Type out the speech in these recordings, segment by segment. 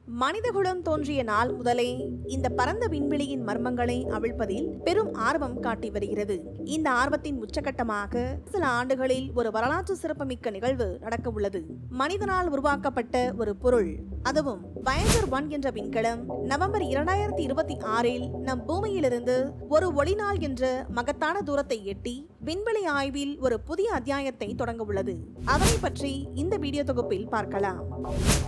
மனிதகுலம் தோன்றிய நாள் முதலே இந்த பரந்த விண்வெளியின் மர்மங்களை அவிழ்ப்பதில் பெரும் ஆர்வம் காட்டி வருகிறது. இந்த ஆர்வத்தின் உச்சகட்டமாக சில ஆண்டுகளில் ஒரு வரலாற்று சிறப்புமிக்க நிகழ்வு நடக்க உள்ளது. மனிதனால் உருவாக்கப்பட்ட ஒரு பொருள், அதுவும் Voyager 1 என்ற விண்கலம் நவம்பர் 2026இல் நம் பூமியிலிருந்து ஒரு ஒளிநாள் என்ற மகத்தான தூரத்தை எட்டி விண்வெளி ஆய்வில் ஒரு புதிய அத்தியாயத்தை தொடங்க உள்ளது. அதனை பற்றி இந்த வீடியோ தொகுப்பில் பார்க்கலாம்.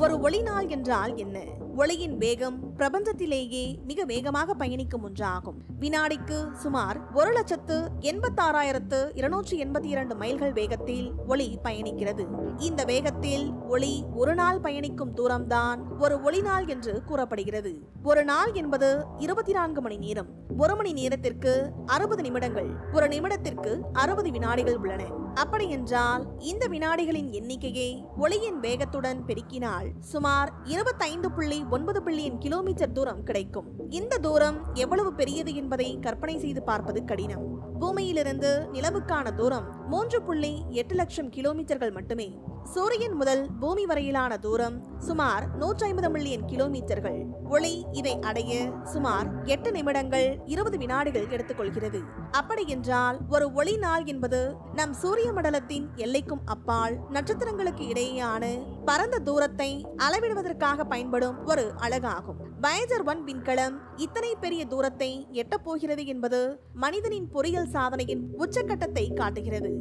ஒரு ஒளிநாள் என்றால் என்ன? ஒளியின் வேகம் பிரபஞ்சத்திலேயே மிக வேகமாக பயணிக்கும் ஒன்றாகும். வினாடிக்கு சுமார் 1,86,282 மைல்கள் வேகத்தில் ஒளி பயணிக்கிறது. இந்த வேகத்தில் ஒளி ஒரு நாள் பயணிக்கும் தூரம்தான் ஒரு ஒளிநாள் என்று கூறப்படுகிறது. ஒரு நாள் என்பது 24 மணி நேரம். ஒரு மணி நேரத்திற்கு 60 நிமிடங்கள், ஒரு நிமிடத்திற்கு 60 வினாடிகள் உள்ளன. அப்படி என்றால் இந்த வினாடிகளின் எண்ணிக்கையை ஒளியின் வேகத்துடன் பெருக்கினால் சுமார் 25.9 பில்லியன் கிலோமீட்டர் தூரம் கிடைக்கும். இந்த தூரம் எவ்வளவு பெரியது என்பதை கற்பனை செய்து பார்ப்பது கடினம். பூமியிலிருந்து நிலவுக்கான தூரம் 3.8 லட்சம் கிலோமீட்டர்கள் மட்டுமே. சூரியன் முதல் பூமி வரையிலான தூரம் சுமார் 150 மில்லியன் கிலோமீட்டர்கள். ஒளி இதை அடைய சுமார் 8 நிமிடங்கள் 20 வினாடிகள் எடுத்துக்கொள்கிறது. அப்படி என்றால் ஒரு ஒளி நாள் என்பது நம் சூரிய மண்டலத்தின் எல்லைக்கும் அப்பால் நட்சத்திரங்களுக்கு இடையேயான பரந்த தூரத்தை அளவிடுவதற்காக பயன்படும் ஒரு அலகாகும். Voyager 1 விண்கலம் இத்தனை பெரிய தூரத்தை எட்டப் போகிறது என்பது மனிதனின் பொறியியல் சாதனையின் உச்சக்கட்டத்தை காட்டுகிறது.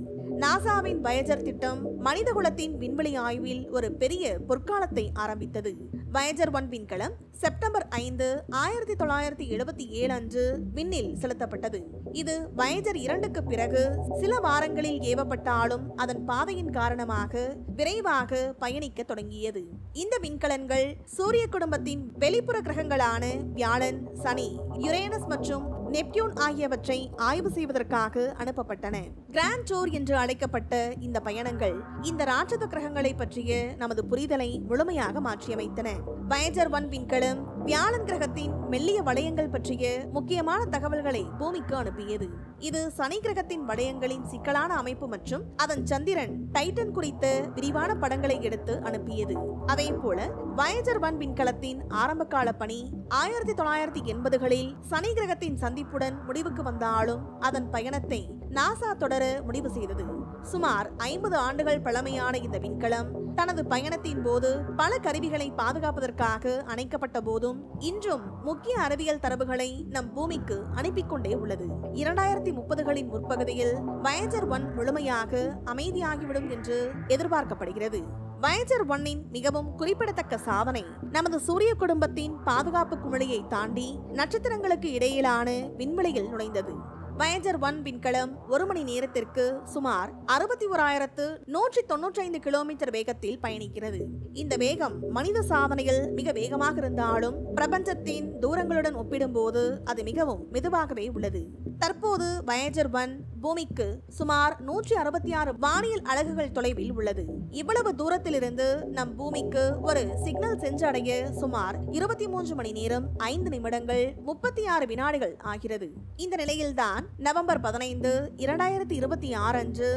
நாசாவின் Voyager திட்டம் மனிதகுலத்தின் விண்வெளி ஆய்வில் ஒரு பெரிய பொற்காலத்தை ஆரம்பித்தது. Voyager 1 விண்கலம் செப்டம்பர் 5, 1977 அன்று விண்ணில் செலுத்தப்பட்டது. இது Voyager 2க்கு பிறகு சில வாரங்களில் ஏவப்பட்டாலும் அதன் பாதையின் காரணமாக விரைவாக பயணிக்க தொடங்கியது. இந்த விண்கலன்கள் சூரிய குடும்பத்தின் வெளிப்புற கிரகங்களான வியாழன், சனி, யுரேனஸ் மற்றும் நெப்டியூன் ஆகியவற்றை ஆய்வு செய்வதற்காக அனுப்பப்பட்டன. கிராண்ட் டூர் என்று அழைக்கப்பட்ட இந்த பயணங்கள் இந்த ராட்சத கிரகங்களை பற்றிய நமது புரிதலை முழுமையாக மாற்றியமைத்தன. Voyager 1 விண்கலம் வியாழன் கிரகத்தின் மெல்லிய வளையங்கள் பற்றிய முக்கியமான தகவல்களை பூமிக்கு அனுப்பியது. இது சனி கிரகத்தின் வளையங்களின் சிக்கலான அமைப்பு மற்றும் அதன் சந்திரன் டைட்டன் குறித்த விரிவான படங்களை எடுத்து அனுப்பியது. அதே போல Voyager 1 விண்கலத்தின் ஆரம்பகால பணி 1980களில் சனி கிரகத்தின் சந்திப்புடன் முடிவுக்கு வந்தாலும் அதன் பயணத்தை நாசா தொடர முடிவு செய்தது. சுமார் 50 ஆண்டுகள் பழமையான இந்த விண்கலம் தனது பயணத்தின் போது பல கருவிகளை பாதுகாப்பதற்காக அணைக்கப்பட்ட போதும் இன்றும் முக்கிய அறிவியல் தரவுகளை நம் பூமிக்கு அனுப்பிக் கொண்டே உள்ளது. 2030களின் முற்பகுதியில் Voyager 1 முழுமையாக அமைதியாகிவிடும் என்று எதிர்பார்க்கப்படுகிறது. Voyager 1 மிகவும் குறிப்பிடத்தக்க சாதனை நமது சூரிய குடும்பத்தின் பாதுகாப்பு குமிழியை தாண்டி நட்சத்திரங்களுக்கு இடையிலான விண்வெளியில் நுழைந்தது. Voyager 1 விண்கலம் ஒரு மணி நேரத்திற்கு சுமார் 61,195 கிலோமீட்டர் வேகத்தில் பயணிக்கிறது. இந்த வேகம் மனித சாதனையில் மிக வேகமாக இருந்தாலும் பிரபஞ்சத்தின் தூரங்களுடன் ஒப்பிடும்போது அது மிகவும் மெதுவாகவே உள்ளது. தற்போது Voyager 1 பூமிக்கு சுமார் 166 வானியல் அலகுகள் தொலைவில் உள்ளது. இவ்வளவு தூரத்திலிருந்து நம் பூமிக்கு ஒரு சிக்னல் சென்றடைய சுமார் 23 மணி நேரம் 5 நிமிடங்கள் 36 வினாடிகள் ஆகிறது. இந்த நிலையில்தான் நவம்பர் 15, 2026 அன்று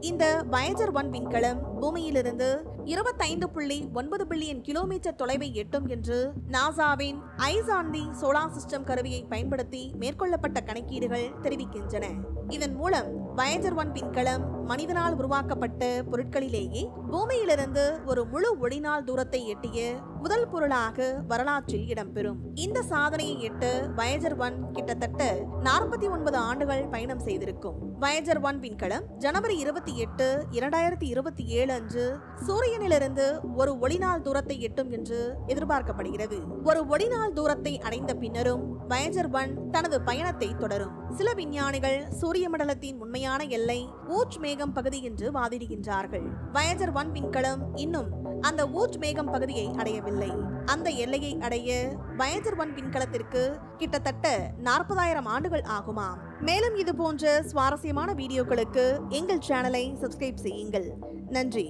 இந்த Voyager 1 விண்கலம் பூமியிலிருந்து 25.9 பில்லியன் கிலோமீட்டர் தொலைவை எட்டும் என்று நாசாவின் eyes on the solar system கருவியை பயன்படுத்தி மேற்கொள்ளப்பட்ட கணக்கீடுகள் தெரிவிக்கின்றன. இதன் மூலம் Voyager 1 விண்கலம் மனிதனால் உருவாக்கப்பட்ட பொருட்களிலேயே பூமியிலிருந்து ஒரு முழு ஒளிநாள் தூரத்தை எட்டிய முதல் பொருளாக வரலாற்றில் இடம்பெறும். இந்த சாதனையை எட்ட Voyager 1 கிட்டத்தட்ட 49 ஆண்டுகள் பயணம் செய்திருக்கும். Voyager 1 விண்கலம் ஜனவரி 28, 2027 அன்று சூரியனிலிருந்து ஒரு ஒளிநாள் தூரத்தை எட்டும் என்று எதிர்பார்க்கப்படுகிறது. ஒரு ஒளிநாள் தூரத்தை அடைந்த பின்னரும் Voyager 1 தனது பயணத்தை தொடரும். சில விஞ்ஞானிகள் சூரிய மண்டலத்தின் உண்மையான எல்லை ஊச் மேகம் பகுதி என்று வாதிடுகின்றார்கள். Voyager 1 விண்கலம் இன்னும் அந்த ஊச் மேகம் பகுதியை அடையவில்லை. அந்த எல்லையை அடைய Voyager 1 விண்கலத்திற்கு கிட்டத்தட்ட 40,000 ஆண்டுகள் ஆகுமாம். மேலும் இது போன்ற சுவாரஸ்யமான வீடியோக்களுக்கு எங்கள் சேனலை சப்ஸ்கிரைப் செய்யுங்கள். நன்றி.